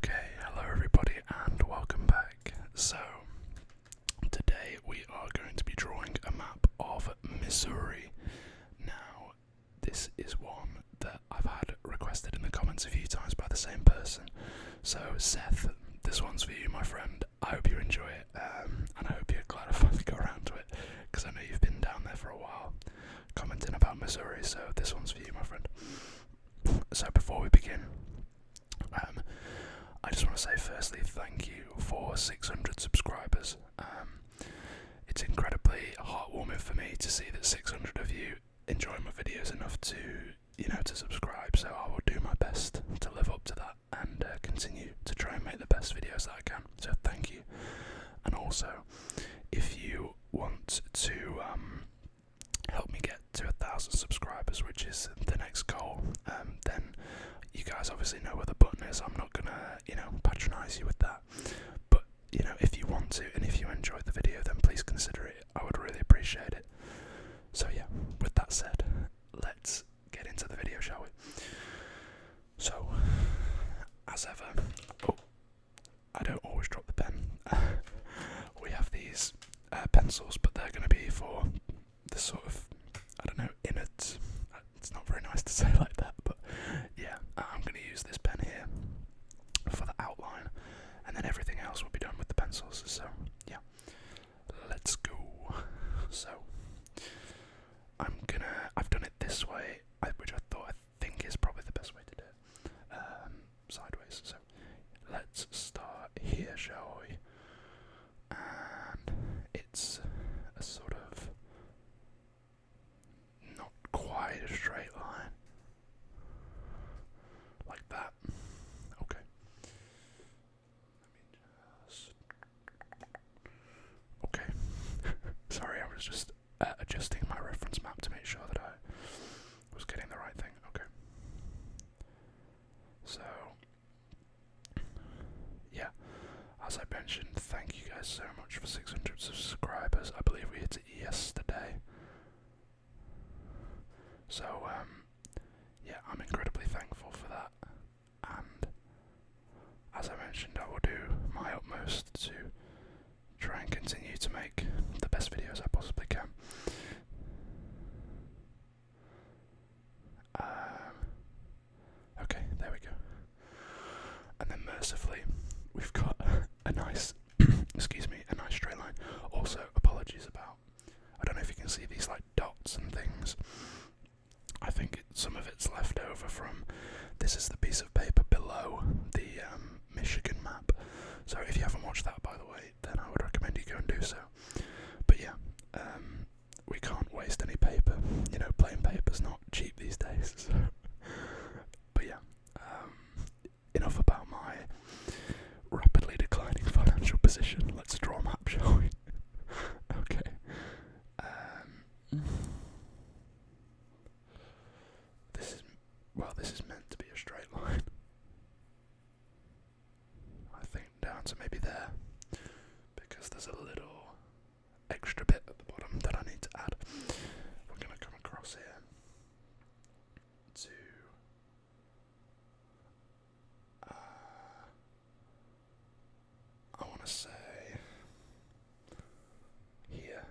Okay, hello everybody and welcome back. So, today we are going to be drawing a map of Missouri. Now, this is one that I've had requested in the comments a few times by the same person. So, Seth, this one's for you, my friend. I hope you enjoy it, and I hope you're glad I finally got around to it, because I know you've been down there for a while commenting about Missouri, so this one's for you, my friend. So, before we begin, I just want to say firstly thank you for 600 subscribers. It's incredibly heartwarming for me to see that 600 of you enjoy my videos enough to, to subscribe, so I will do my best to live up to that and continue to try and make the best videos that I can, so thank you. And also, if you want to help me get to 1,000 subscribers, which is the next goal, then you guys obviously know where the button is. I'm not gonna, patronise you with that. But, if you want to and if you enjoyed the video, then please consider it. I would really appreciate it. So yeah, with that said, let's get into the video, shall we? So, as ever, I don't always drop the pen. We have these pencils, but they're going to be for the sort of, innards. It's not very nice to say like that, but yeah, I'm going to use this pen here for the outline, and then everything else will be done with the pencils. So yeah, let's go. So I've done it this way, which I think is probably the best way to do it, sideways. So let's start here, shall we? And it's a sort of not quite a straight line, like that. Okay. Okay. Sorry, I was just adjusting my reference map to make sure that I was getting the right thing. Okay. So, yeah, as I mentioned, thank you guys so much for 600 subscribers. I believe we hit it yesterday. So, yeah, I'm incredibly thankful for that. And as I mentioned, I will do my utmost to try and continue to make the best videos I possibly can. Okay, there we go. And then mercifully, we've got a nice, a nice straight line. Also, apologies about, I don't know if you can see these like dots and things. I think some of it's left over from, this is the piece of paper below the Michigan map. So if you haven't watched that, by the way, then I would recommend you go and do so. But yeah, we can't waste any paper. Plain paper's not cheap these days. So. But yeah, enough about my rapidly declining financial position. Let's draw a map, shall we? Okay. This is meant to be a straight line. I think down to maybe there, because there's a little extra bit at the bottom that I need to add. We're going to come across here to I want to say here,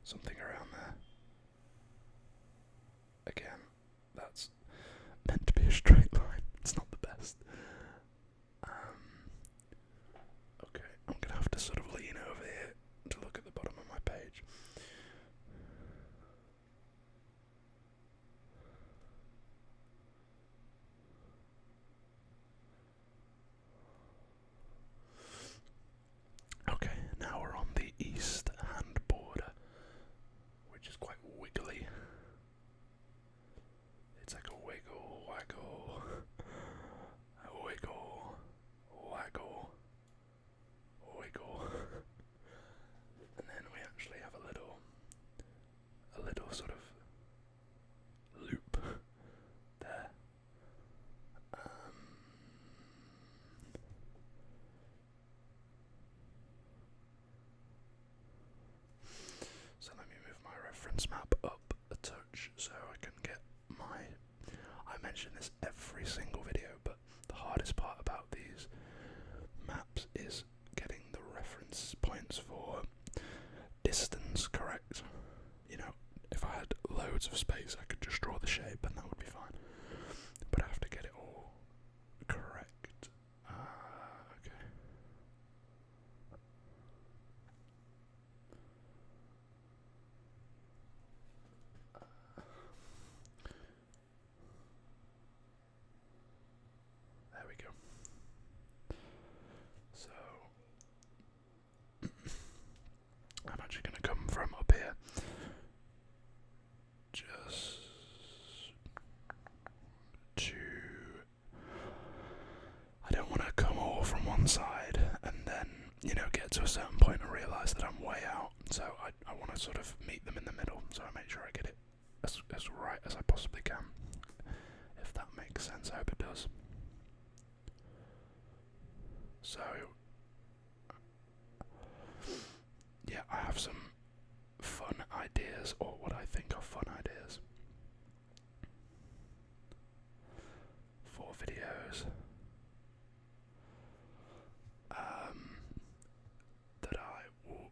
something around there. Again, that's meant to be a straight line. It's not the best. Okay, I'm gonna have to sort of lean over here to look at the bottom of my page. loads of space, I could just draw the shape and that would be fine. But I have to get it all correct. Okay. There we go. So I'm actually going to come from up here. Just to... I don't want to come all from one side and then, you know, get to a certain point and realise that I'm way out. So I want to sort of meet them in the middle, so I make sure I get it as right as I possibly can. If that makes sense, I hope it does. So, yeah, I have some fun ideas, or what I think are fun ideas, for videos that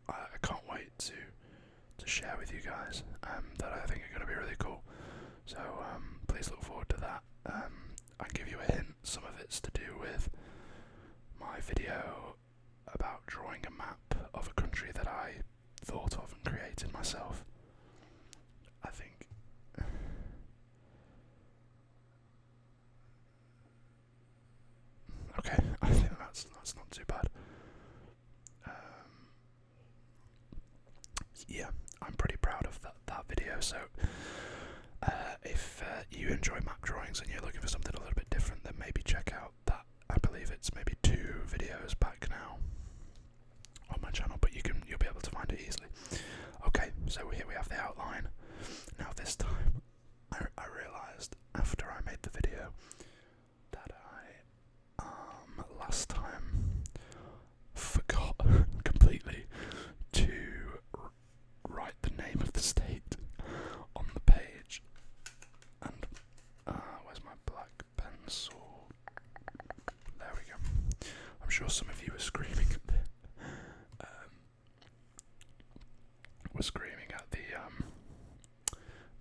I can't wait to share with you guys, that I think are going to be really cool. So please look forward to that. I'll give you a hint. Some of it's to do with my video about drawing a map of a country that I thought of and created myself. I think okay, I think that's not too bad. Yeah, I'm pretty proud of that video. So if you enjoy map drawings and you're looking for something a little bit different, then maybe check out that. I believe it's maybe 2 videos back now on my channel, but you'll be able to find it easily. Okay, so here we have the outline. Now this time, I realised after I made the video that I last time forgot completely to write the name of the state on the page. And where's my black pencil? There we go. I'm sure some of you are screaming at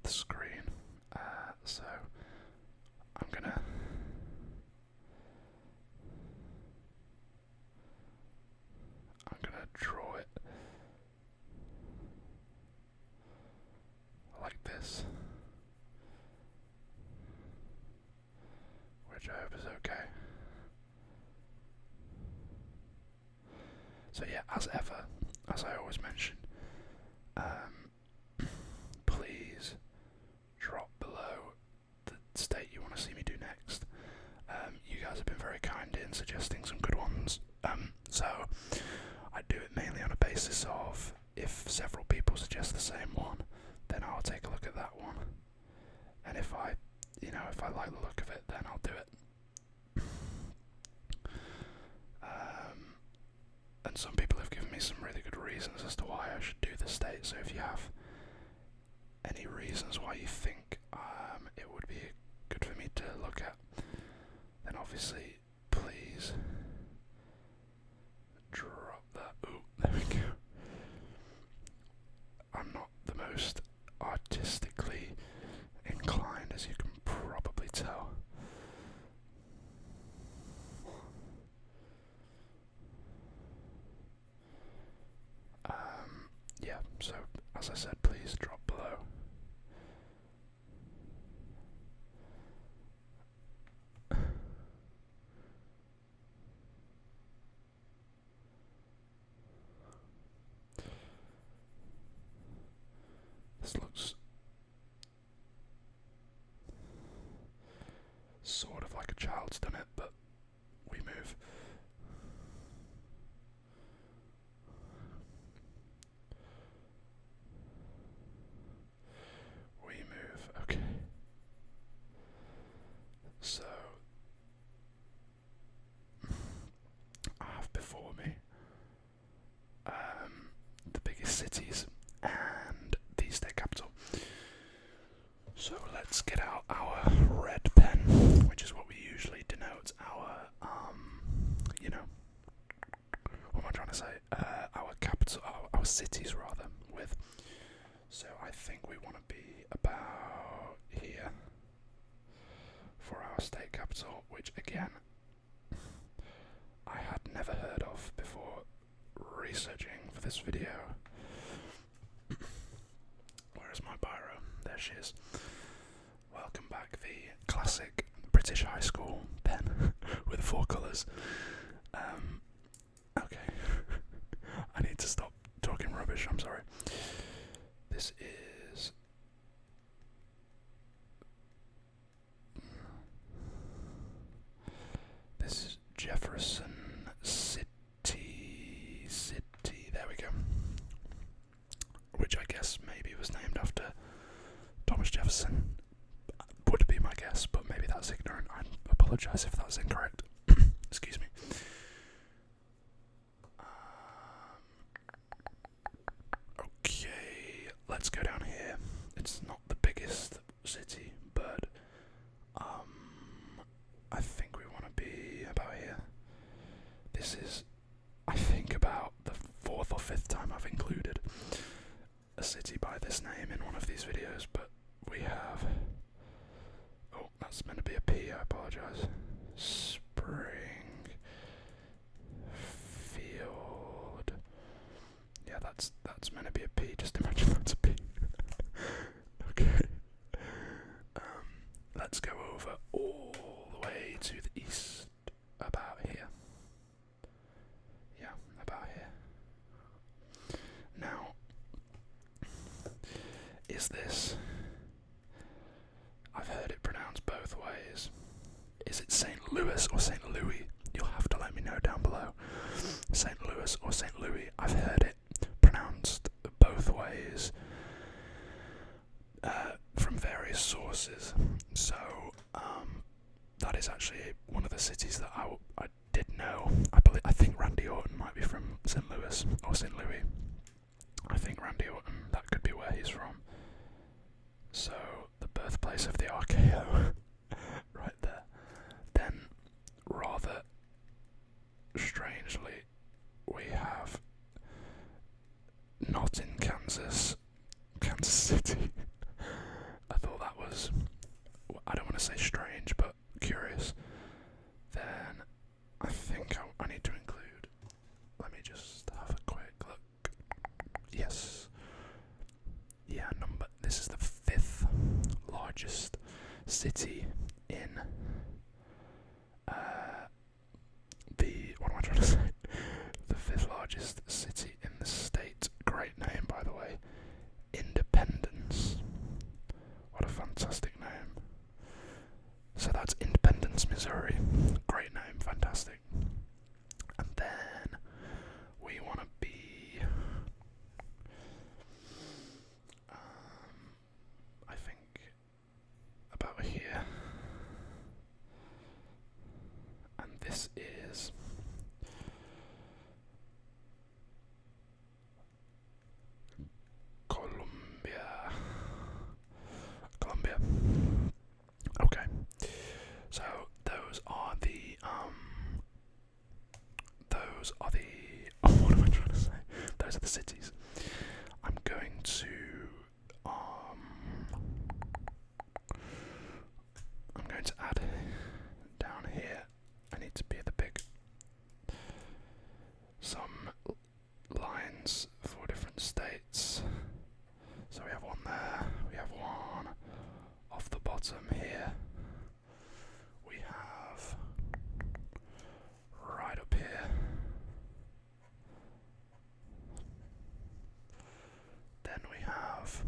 the screen. So I'm gonna draw it like this, which I hope is okay. So yeah, as ever, as I always mention, please drop below the state you want to see me do next. You guys have been very kind in suggesting some good ones. So I do it mainly on a basis of, if several people suggest the same one, then I'll take a look at that one. And if I like the look of it, then I'll do it. And some people have given me some really good reasons as to why I should do the state. So if you have any reasons why you think it would be good for me to look at, then obviously please drop that. Ooh, there we go. I'm not the most artistically inclined, as you can probably tell. Yeah, so as I said, please drop below. This looks sort of like a child's done it, but we move. We move, okay. So I have before me the biggest cities and the state capital. So let's get out our red pen, which is what we usually denote our, what am I trying to say? Our capital, our cities rather, with. So I think we want to be about here for our state capital, which again I had never heard of before researching for this video. Where is my biro? There she is. Welcome back, the classic British high school pen with 4 colours. Okay. I need to stop talking rubbish, I'm sorry. This is... This is Jefferson City, there we go. Which I guess maybe was named after Thomas Jefferson. Would be my guess, but maybe that's ignorant. I apologise if that's incorrect. Excuse me. Okay, let's go down here. It's not the biggest city, but I think we want to be about here. This is, I think, about the 4th or 5th time I've included a city by this name in one of these videos, but we have... Oh, that's meant to be a P, I apologise. Springfield. Yeah, that's meant to be a P, just imagine that's a P. Okay. Let's go over all the way to the east, about here. Yeah, about here. Now, is this... I've heard it pronounced both ways. Is it St. Louis or St. Louis? You'll have to let me know down below. St. Louis or St. Louis. I've heard it pronounced both ways from various sources. So that is actually one of the cities that I did know. I think Randy Orton might be from St. Louis or St. Louis. I think Randy Orton, that could be where he's from. So, the birthplace of the RKO, right there. Then, rather strangely, we have not in Kansas City. I thought that was, I don't want to say strange, but curious. Then, I think I need to include, let me just have a quick look. Yes. Yeah, this is the 5th largest city in what am I trying to say? The 5th largest city in the state. Great name, by the way. Independence. What a fantastic name. So that's Independence, Missouri. Great name, fantastic. And then we want to be... I think about here, and this is Colombia. Okay, so those are the what am I trying to say? Those are the cities. I'm going to add down here. I need to be the big some lines for different states. So we have one there. We have one off the bottom here. We have right up here. Then we have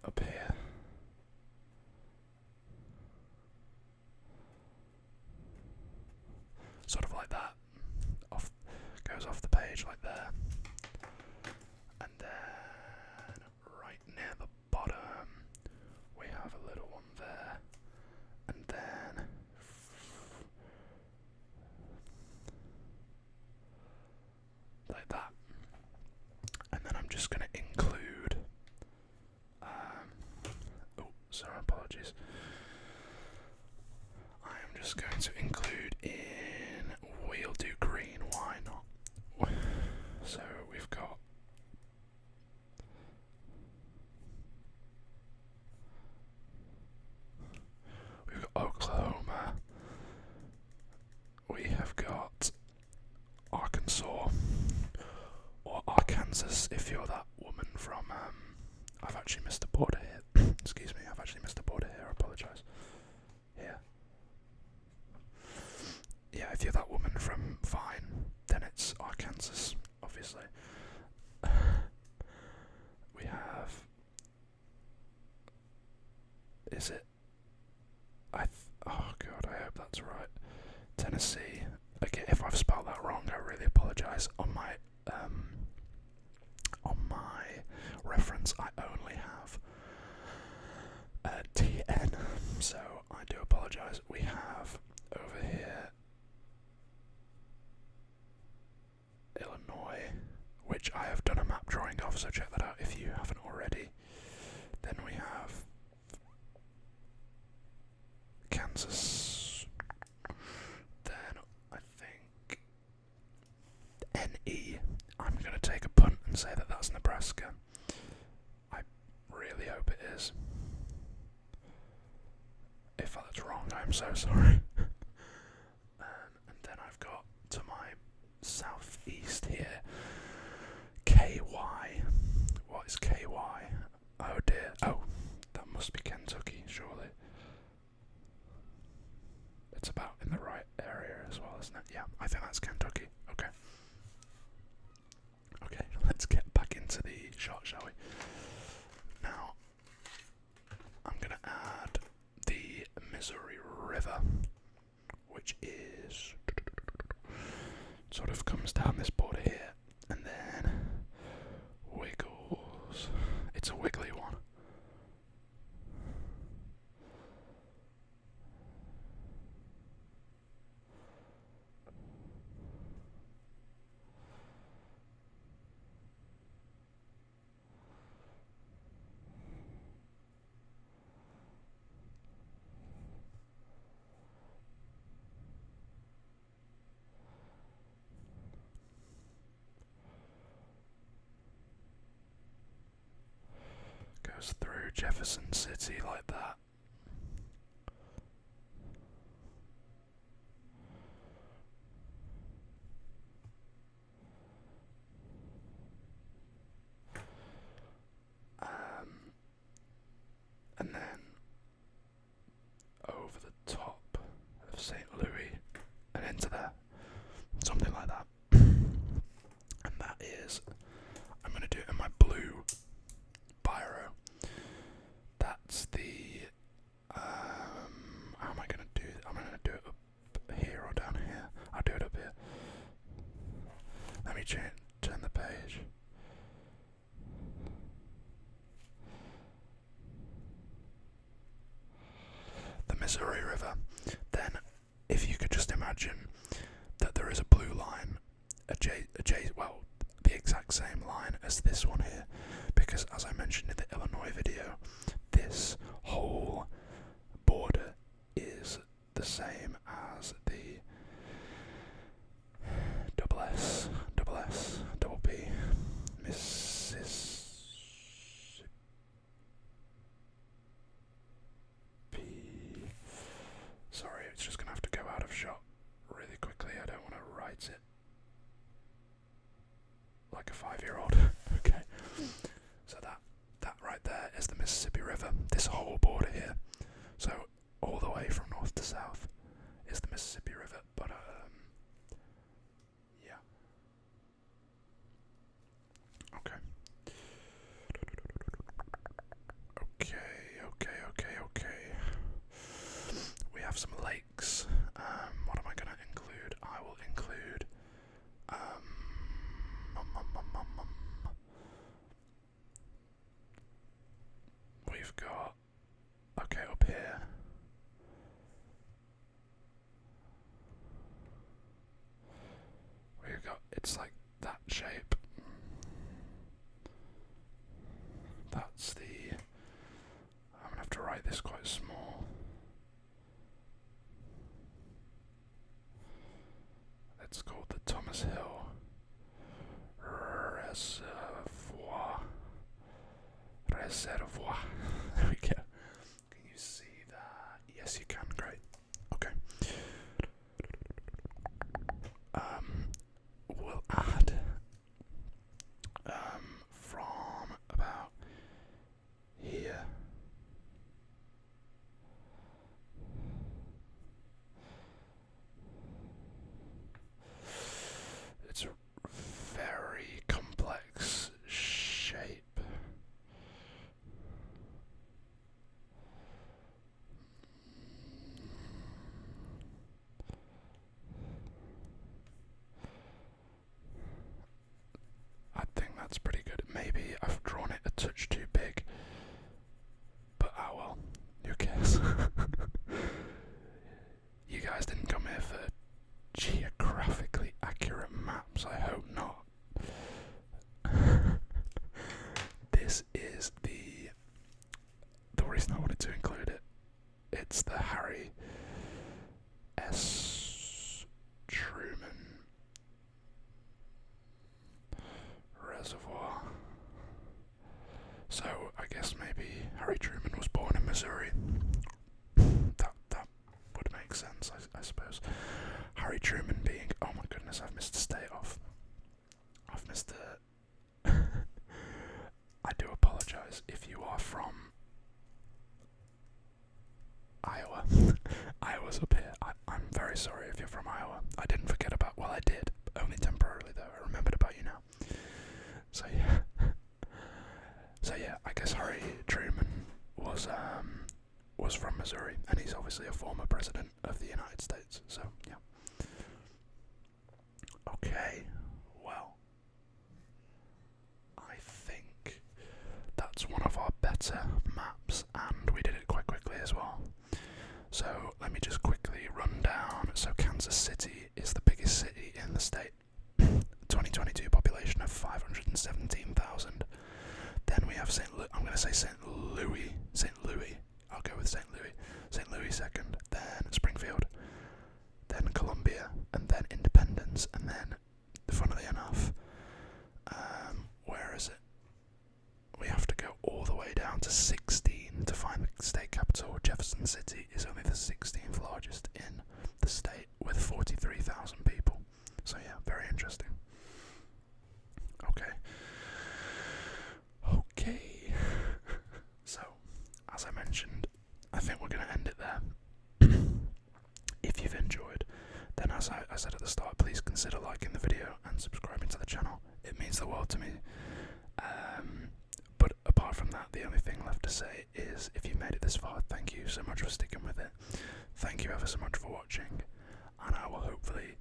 up here. Sort of like that. Goes off the page like there. And then right near the bottom we have a little one there. And then like that. And then I'm just going to include sorry, apologies. I am just going to include in, we'll do green, why not? So we've got you're that woman from, I've actually missed a border here. Excuse me, I've actually missed a border here. I apologise. Here. Yeah, if you're that woman from Vine, then it's Arkansas, obviously. We have. Is it? Oh god, I hope that's right. Tennessee. Okay, if I've spelled that wrong, I really apologise. On my reference, I only have TN, so I do apologise. We have over here Illinois, which I have done a map drawing of, so check that out if you haven't already. Then we have Kansas. Then I think NE. I'm going to take a punt and say that that's Nebraska. I really hope it is. If that's wrong, I'm so sorry. And then I've got to my southeast here, KY. What is KY? Oh dear. Oh, that must be Kentucky, surely. It's about in the right area as well, isn't it? Yeah, I think that's Kentucky. Okay. Okay, let's get back into the shot, shall we? Now, I'm going to add the Missouri River, which is sort of comes down this border here and then wiggles. It's a wiggly one. Goes through Jefferson City like that. And then over the top of St. Louis and into there. Something like that. And that is, I'm going to do it in my blue biro. That's the, how am I going to do it? I'm going to do it up here or down here. I'll do it up here. Let me turn the page. The Missouri River. Then, if you could just imagine that there is a blue line, well, the exact same line as this one here, because as I mentioned in the Illinois video, this whole border is the same as the double P, Mississippi. Sorry, it's just going to have to go out of shot really quickly. I don't want to write it like a 5-year-old. Okay. So that right there is the Mississippi River. This whole border here. So all the way from north to south is the Mississippi River. But yeah. Okay. Okay. We have some lakes. What am I going to include? I will include we've got, okay, up here. We've got, it's like that shape. That's the, I'm going to have to write this quite small. It's called the Thomas Hill Reservoir. There we go. Can you see that? Yes, you can. Great. Okay. We'll add Harry S. Truman Reservoir. So I guess maybe Harry Truman was born in Missouri. That would make sense, I suppose. Harry Truman being, oh my goodness, I've missed a state off. I've missed a. I do apologise if you are from Iowa. Iowa's up here. I'm very sorry if you're from Iowa. I didn't forget about, well I did, only temporarily though. I remembered about you now. So yeah. So yeah, I guess Harry Truman was from Missouri, and he's obviously a former president of the United States. So yeah. Okay, well, I think that's one of our better maps, and we did it quite quickly as well. So let me just quickly run down. So Kansas City is the biggest city in the state. 2022 population of 517,000. Then we have I'm going to say St. Louis. I'll go with St. Louis. St. Louis second. Then Springfield. Then Columbia. And then Independence. And then, funnily enough, where is it? We have to go all the way down to 16 to find the state capital. Jefferson City is only the 16th largest in the state with 43,000 people. So yeah, very interesting. Okay. So, as I mentioned, I think we're going to end it there. If you've enjoyed, then as I said at the start, please consider liking the video and subscribing to the channel. It means the world to me. But apart from that, the only thing left to say is, if you made it this far, thank you so much for sticking with it. Thank you ever so much for watching, and I will hopefully